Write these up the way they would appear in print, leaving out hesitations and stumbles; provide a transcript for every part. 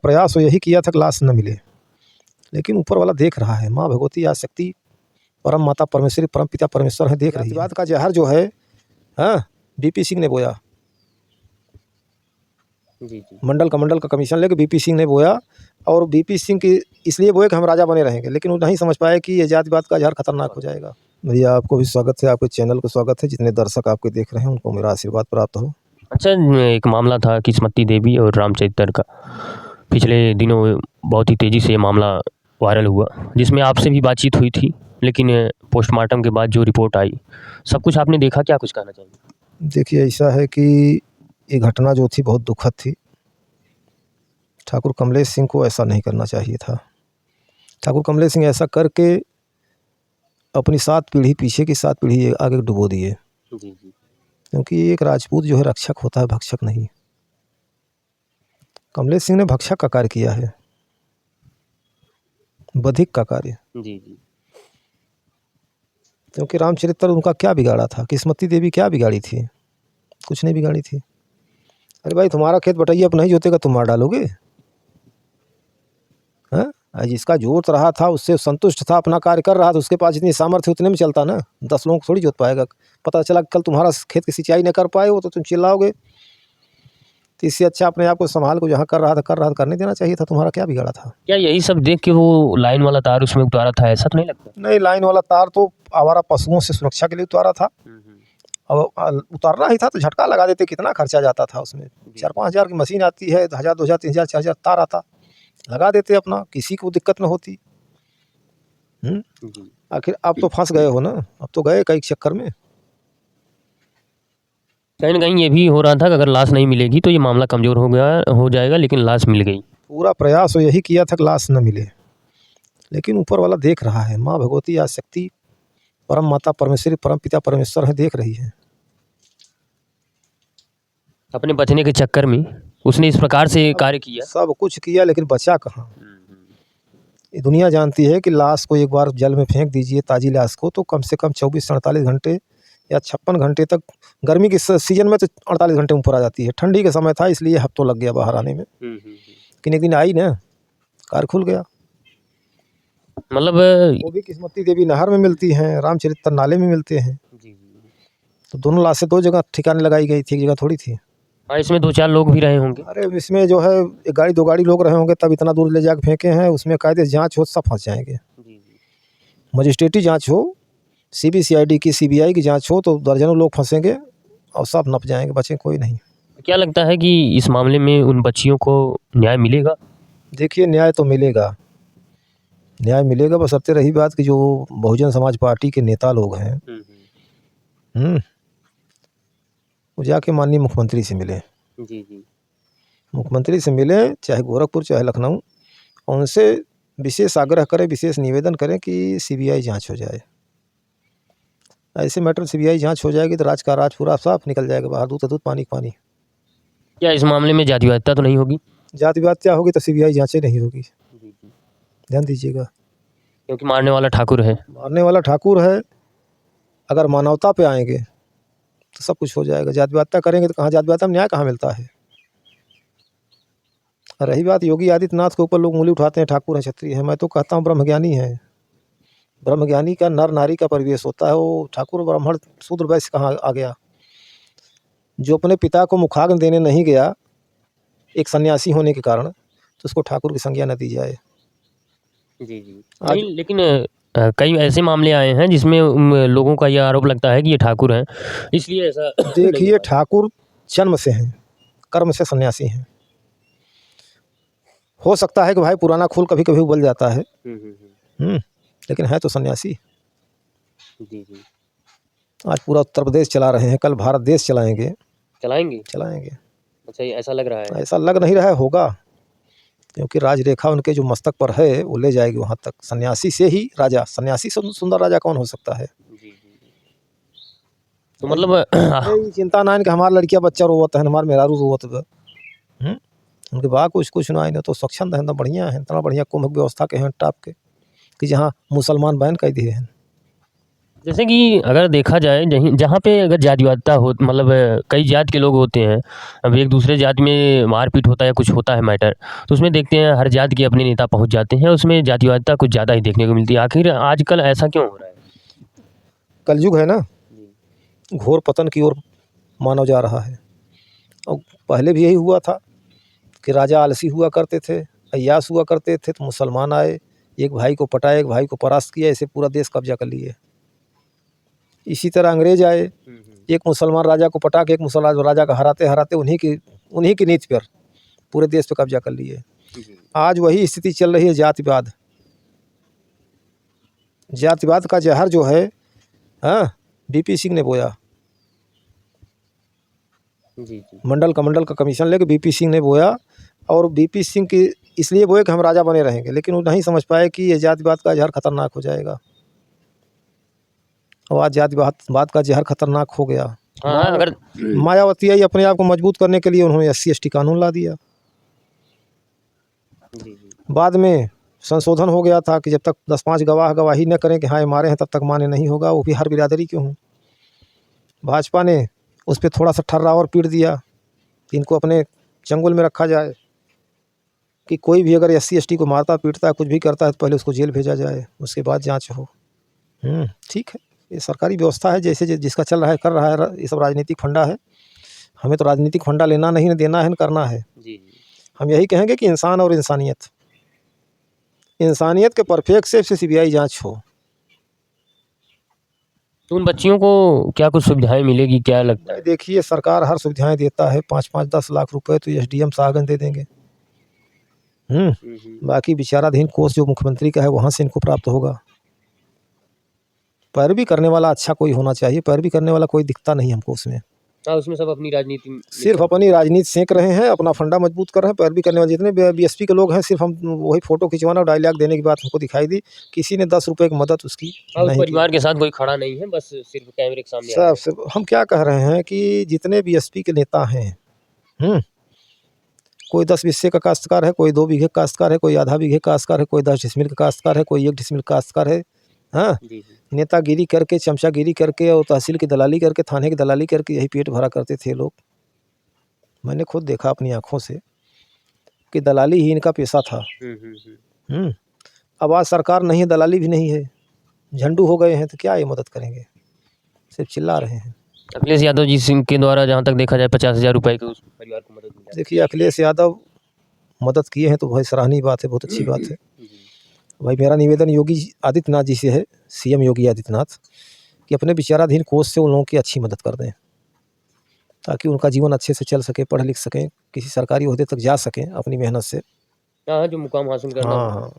प्रयास वो यही किया था कि लाश न मिले, लेकिन ऊपर वाला देख रहा है। माँ भगवती आदिशक्ति परम माता परमेश्वरी परम पिता परमेश्वर है, देख रही है। जातिवाद का जहर जो है, हाँ, बीपी सिंह ने बोया। जी मंडल का कमीशन लेके बीपी सिंह ने बोया, और बीपी सिंह की इसलिए बोए कि हम राजा बने रहेंगे, लेकिन वो नहीं समझ पाए कि ये जातिवाद का जहर खतरनाक हो जाएगा। भैया आपको भी स्वागत है, आपके चैनल को स्वागत है, जितने दर्शक आपके देख रहे हैं उनको मेरा आशीर्वाद प्राप्त हो। अच्छा, एक मामला था किस्मती देवी और रामचरित्र का, पिछले दिनों बहुत ही तेज़ी से ये मामला वायरल हुआ, जिसमें आपसे भी बातचीत हुई थी, लेकिन पोस्टमार्टम के बाद जो रिपोर्ट आई, सब कुछ आपने देखा, क्या कुछ कहना चाहिए? देखिए, ऐसा है कि ये घटना जो थी बहुत दुखद थी। ठाकुर कमलेश सिंह को ऐसा नहीं करना चाहिए था। ठाकुर कमलेश सिंह ऐसा करके अपनी 7 पीढ़ी, पीछे की 7 पीढ़ी आगे डुबो दिए। जी जी। क्योंकि एक राजपूत जो है रक्षक होता है, भक्षक नहीं। कमलेश सिंह ने भक्षक का कार्य किया है, बधिक का कार्य। जी जी। क्योंकि रामचरित्र उनका क्या बिगाड़ा था, किस्मती देवी क्या बिगाड़ी थी? कुछ नहीं बिगाड़ी थी। अरे भाई, तुम्हारा खेत बटैया अब नहीं जोतेगा, तुम मार डालोगे? हाँ, जिसका जोत रहा था उससे संतुष्ट था, अपना कार्य कर रहा था, उसके पास जितनी सामर्थ्य उतने में चलता ना। 10 लोगों को थोड़ी जोत पाएगा। पता चला कल तुम्हारा खेत की सिंचाई न कर पाए हो तो तुम चिल्लाओगे। तो इससे अच्छा अपने आप को संभाल को जहाँ कर रहा था करने देना चाहिए था। तुम्हारा क्या बिगाड़ा था? क्या यही सब देख के वो लाइन वाला तार उसमें उतारा था, ऐसा तो नहीं लगता? नहीं, लाइन वाला तार तो आवारा पशुओं से सुरक्षा के लिए उतारा था। अब उतारना ही था तो झटका लगा देते, कितना खर्चा जाता था उसमें। 4-5 हज़ार की मशीन आती है, 1000, 2000, 3000, 4000 तार आता, लगा देते अपना, किसी को दिक्कत न होती। आखिर आप तो फंस गए हो ना, अब तो गए कई चक्कर में। कहीं न कहीं ये भी हो रहा था कि अगर लाश नहीं मिलेगी तो ये मामला कमज़ोर हो जाएगा, लेकिन लाश मिल गई। पूरा प्रयास वो यही किया था कि लाश न मिले, लेकिन ऊपर वाला देख रहा है। माँ भगवती आदिशक्ति परम माता परमेश्वरी परम पिता परमेश्वर है, देख रही है। अपने बचने के चक्कर में उसने इस प्रकार से कार्य किया। सब कुछ किया, लेकिन बचा कहाँ? ये दुनिया जानती है कि लाश को एक बार जल में फेंक दीजिए, ताज़ी लाश को, तो कम से कम 24 से 48 घंटे या 56 घंटे तक, गर्मी के सीजन में तो 48 घंटे में ऊपर आ जाती है। ठंडी का समय था इसलिए हफ्तों लग गया बाहर आने में। लेकिन एक दिन आई ना, कार खुल गया। मतलब वो भी किस्मती देवी नहर में मिलती हैं, रामचरित्र नाले में मिलते हैं। तो दोनों लाशें 2 जगह ठिकाने लगाई गई थी, एक जगह थोड़ी थी। हाँ, इसमें 2-4 लोग भी रहे होंगे। अरे इसमें जो है 1 गाड़ी 2 गाड़ी लोग रहे होंगे, तब इतना दूर ले जाके फेंके हैं। उसमें कायदे जाँच हो, सब फंस जाएंगे। मजिस्ट्रेटी जाँच हो, CBCID की, CBI की जाँच हो, तो दर्जनों लोग फंसेंगे और सब नप जाएंगे, बचे कोई नहीं। क्या लगता है कि इस मामले में उन बच्चियों को न्याय मिलेगा? देखिए, न्याय तो मिलेगा, न्याय मिलेगा, बशर्ते रही बात कि जो बहुजन समाज पार्टी के नेता लोग हैं, वो जाके माननीय मुख्यमंत्री से मिले। मुख्यमंत्री से मिले, चाहे गोरखपुर चाहे लखनऊ, उनसे विशेष आग्रह करें, विशेष निवेदन करें कि CBI जाँच हो जाए। ऐसे मैटर CBI जाँच हो जाएगी तो राज का राज पूरा साफ निकल जाएगा बाहर, दूध का दूध, पानी का पानी। क्या इस मामले में जातिवादिता तो नहीं होगी? जातिवाद क्या होगी तो CBI जाँचें नहीं होगी, ध्यान दीजिएगा। क्योंकि मारने वाला ठाकुर है। मारने वाला ठाकुर है। अगर मानवता पे आएंगे तो सब कुछ हो जाएगा। जातिवादिता करेंगे तो कहाँ, जातिवादिता में न्याय कहाँ मिलता है? रही बात योगी आदित्यनाथ के ऊपर, लोग उंगली उठाते हैं ठाकुर है, क्षत्रिय है। मैं तो कहता हूँ ब्रह्मज्ञानी है। ब्रह्मज्ञानी का नर नारी का परिवेश होता है। वो ठाकुर ब्राह्मण शूद्र वैश्य कहाँ आ गया? जो अपने पिता को मुखाग्नि देने नहीं गया एक सन्यासी होने के कारण, तो उसको ठाकुर की संज्ञा न दी जाए। नहीं, लेकिन कई ऐसे मामले आए हैं जिसमें लोगों का यह आरोप लगता है कि ये ठाकुर हैं, इसलिए ऐसा देखिए, ठाकुर जन्म से हैं, कर्म से सन्यासी हैं। हो सकता है कि भाई पुराना खून कभी कभी उबल जाता है, लेकिन है तो सन्यासी। आज पूरा उत्तर प्रदेश चला रहे हैं, कल भारत देश चलाएंगे। चलाएंगे। अच्छा, ये ऐसा लग रहा है? ऐसा लग नहीं रहा है, होगा। क्योंकि राजरेखा उनके जो मस्तक पर है वो ले जाएगी वहाँ तक। सन्यासी से ही राजा, सन्यासी से सुंदर राजा कौन हो सकता है? तो मतलब चिंता ना कि हमारा लड़किया बच्चा रोवत है, हमारे मेहरारू रोवत है। उनके बा कुछ ना आए तो सक्षम है, बढ़िया है, इतना बढ़िया कुंभ व्यवस्था के हैं टाप के, कि जहाँ मुसलमान बैन कर दिए हैं। जैसे कि अगर देखा जाए जहाँ पे अगर जातिवादिता हो, मतलब कई जाति के लोग होते हैं, अब एक दूसरे जाति में मारपीट होता है या कुछ होता है मैटर, तो उसमें देखते हैं हर जाति के अपने नेता पहुँच जाते हैं, उसमें जातिवादिता कुछ ज़्यादा ही देखने को मिलती है। आखिर आजकल ऐसा क्यों हो रहा है? कलयुग है ना, जी। घोर पतन की ओर मानव जा रहा है। और पहले भी यही हुआ था कि राजा आलसी हुआ करते थे, अय्याश हुआ करते थे, तो मुसलमान आए, एक भाई को पटाए, एक भाई को परास्त किया, ऐसे पूरा देश कब्जा कर लिए। इसी तरह अंग्रेज आए, एक मुसलमान राजा को पटा के एक मुसलमान राजा का हराते हराते उन्हीं की नीति पर पूरे देश पे कब्जा कर लिए। जी। आज वही स्थिति चल रही है, जातिवाद। जातिवाद का जहर जो है, हाँ, बीपी सिंह ने बोया। जी। मंडल का कमीशन लेके बीपी सिंह ने बोया, और बीपी सिंह की इसलिए बोए कि हम राजा बने रहेंगे, लेकिन वो नहीं समझ पाए कि ये जातिवाद का जहर खतरनाक हो जाएगा। और आज जातिवाद का जहर खतरनाक हो गया। हाँ, अगर मायावती आई अपने आप को मजबूत करने के लिए, उन्होंने SC ST कानून ला दिया। जी। बाद में संशोधन हो गया था कि जब तक 10-5 गवाह गवाही न करें कि हाँ ये मारे हैं, तब तक मान्य नहीं होगा, वो भी हर बिरादरी के हों। भाजपा ने उस पर थोड़ा सा ठर्रा और पीट दिया कि इनको अपने चंगुल में रखा जाए, कि कोई भी अगर SC ST को मारता पीटता है, कुछ भी करता है, तो पहले उसको जेल भेजा जाए, उसके बाद जांच हो। ठीक है, ये सरकारी व्यवस्था है, जैसे जिसका चल रहा है कर रहा है, ये सब राजनीतिक फंडा है। हमें तो राजनीतिक फंडा लेना नहीं, न देना है, न करना है। जी। हम यही कहेंगे कि इंसान और इंसानियत के परफेक्ट से CBI जांच हो। तो उन बच्चियों को क्या कुछ सुविधाएं मिलेगी, क्या लगता है? देखिए, सरकार हर सुविधाएं देता है, 5-5 10 लाख रुपए तो SDM साहब दे देंगे। बाकी विचाराधीन कोष जो मुख्यमंत्री का है, वहाँ से इनको प्राप्त होगा। पैरवी करने वाला अच्छा कोई होना चाहिए, पैरवी करने वाला कोई दिखता नहीं हमको उसमें। हाँ, उसमें सब अपनी राजनीति में सिर्फ अपनी राजनीति सेंक रहे हैं, अपना फंडा मजबूत कर रहे हैं। पैरवी करने वाले जितने BSP के लोग हैं, सिर्फ हम वही फोटो खिंचवाना और डायलॉग देने की बात हमको दिखाई दी। किसी ने 10 रुपए की मदद उसकी हाँ, उस नहीं की। परिवार के साथ कोई खड़ा नहीं है, बस सिर्फ कैमरे के सामने आ सब हम क्या कह रहे हैं कि जितने BSP के नेता हैं, कोई 10 बिस्से का काश्तकार है, कोई 2 बीघे का काश्तकार है, कोई आधा बीघे का काश्तकार है, कोई 10 डिसमिल का काश्तकार है, कोई 1 डिसमिल का काश्तकार है। हाँ, जी। नेतागिरी करके, चमचागिरी करके और तहसील की दलाली करके, थाने की दलाली करके यही पेट भरा करते थे लोग। मैंने खुद देखा अपनी आँखों से कि दलाली ही इनका पेशा था। अब आज सरकार नहीं है, दलाली भी नहीं है, झंडू हो गए हैं, तो क्या ये मदद करेंगे, सिर्फ चिल्ला रहे हैं। अखिलेश यादव जी सिंह के द्वारा जहाँ तक देखा जाए 50,000 रुपए के उस परिवार को मदद मिला। देखिए, अखिलेश यादव मदद किए हैं तो भाई सराहनीय बात है, बहुत अच्छी बात है। भाई मेरा निवेदन योगी आदित्यनाथ जी से है, CM योगी आदित्यनाथ, कि अपने विचाराधीन कोष से उन लोगों की अच्छी मदद कर दें, ताकि उनका जीवन अच्छे से चल सके, पढ़ लिख सकें, किसी सरकारी ओहदे तक जा सकें अपनी मेहनत से। हाँ, जो मुकाम हासिल करना। हाँ,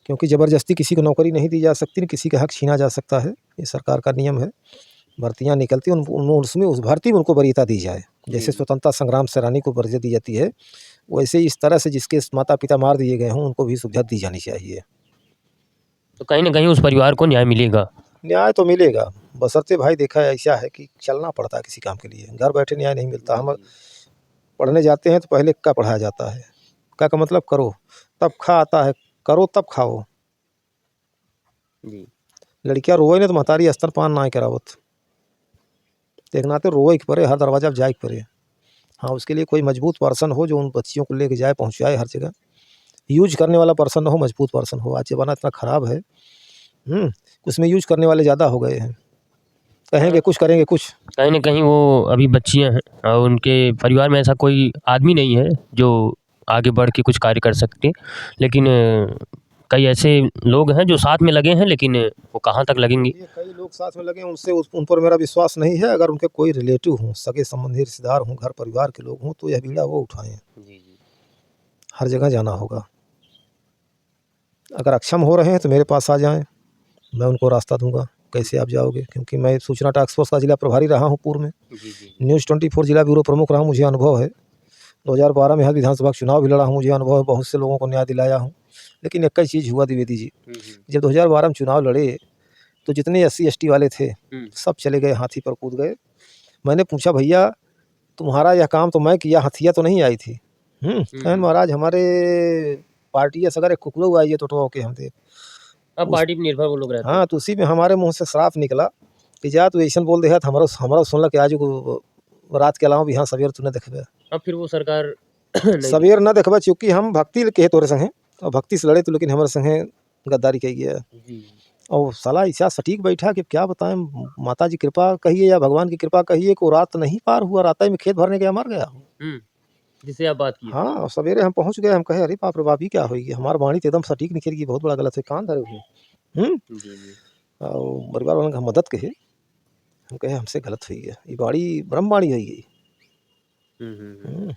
क्योंकि ज़बरदस्ती किसी को नौकरी नहीं दी जा सकती, न किसी का हक छीना जा सकता है। ये सरकार का नियम है। भर्तियाँ निकलती उसमें उस भर्ती में उनको वरीयता दी जाए। जैसे स्वतंत्रता संग्राम सेनानी को वरीयता दी जाती है, वैसे इस तरह से जिसके माता पिता मार दिए गए हों, उनको भी सुविधा दी जानी चाहिए। तो कहीं न कहीं उस परिवार को न्याय मिलेगा। न्याय तो मिलेगा, बशर्ते भाई देखा ऐसा है कि चलना पड़ता है किसी काम के लिए, घर बैठे न्याय नहीं मिलता। हम पढ़ने जाते हैं तो पहले क्या पढ़ाया जाता है, क्या का मतलब करो तब खा आता है, करो तब खाओ। जी। लड़कियाँ रोए ना तो महतारी स्तनपान ना करावत, देखना तो रोए के परे, हर दरवाजा जाए के परे। हाँ, उसके लिए कोई मजबूत पर्सन हो जो उन बच्चियों को लेके जाए, पहुँचाए हर जगह। यूज करने वाला पर्सन हो, मजबूत पर्सन हो। आज ज़माना इतना ख़राब है, उसमें यूज करने वाले ज़्यादा हो गए हैं। कहेंगे कुछ, करेंगे कुछ। कहीं न कहीं वो अभी बच्चियाँ हैं और उनके परिवार में ऐसा कोई आदमी नहीं है जो आगे बढ़ के कुछ कार्य कर सकते। लेकिन कई ऐसे लोग हैं जो साथ में लगे हैं, लेकिन वो कहाँ तक लगेंगे? ये कई लोग साथ में लगे हैं, उनसे उन पर मेरा विश्वास नहीं है। अगर उनके कोई रिलेटिव हों, सगे संबंधी रिश्तेदार हों, घर परिवार के लोग हों, तो यह बीड़ा वो उठाएँ। जी। हर जगह जाना होगा। अगर अक्षम हो रहे हैं तो मेरे पास आ जाएँ, मैं उनको रास्ता दूँगा, कैसे आप जाओगे, क्योंकि मैं सूचना टास्क फोर्स का जिला प्रभारी रहा हूँ पूर्व में। न्यूज़ 24 जिला ब्यूरो प्रमुख रहा हूँ, मुझे अनुभव है। 2012 में हर विधानसभा चुनाव भी लड़ा हूँ, मुझे अनुभव है, बहुत से लोगों को न्याय दिलाया हूँ। लेकिन एक ही चीज़ हुआ द्विवेदी जी, जब 2012 में चुनाव लड़े तो जितने SC ST वाले थे सब चले गए, हाथी पर कूद गए। मैंने पूछा, भैया तुम्हारा यह काम तो मैं किया, हथिया तो नहीं आई थी। कहें महाराज हमारे पार्टी सगर एक कुकड़ो आई है तो के हम दे। अब पार्टी पे निर्भर वो लोग रहते हैं। हाँ, तो उसी में हमारे मुँह से श्राप निकला कि जा तू ऐसन बोल देहत हमारा सुनला कि आज को रात के अलावा भी हाँ सवेर तू न देखबे। अब फिर वो सरकार नहीं सवेर न देखबे चूँकि हम भक्ति के तोरे संगे और भक्ति से लड़े तो लेकिन हमारे संगे गद्दारी कही गया। जी। और साला ऐसा सटीक बैठा कि क्या बताएं, माता जी कृपा कहिए या भगवान की कृपा कहिए कि वो रात नहीं पार हुआ, रात में खेत भरने गया मर गया। जिससे आप बात किए। हाँ, और सवेरे हम पहुँच गए, हम कहे अरे बाप रे बाप, ये क्या होई गया, हमार वाणी तो एकदम सटीक निकल गई, बहुत बड़ा गलत है, कान धरे हुए। जी, जी। और परिवार वालों का मदद कहे, हम कहे हमसे गलत हुई है, ये वाणी ब्रह्म वाणी हुई गई। हुँ, हुँ, हुँ।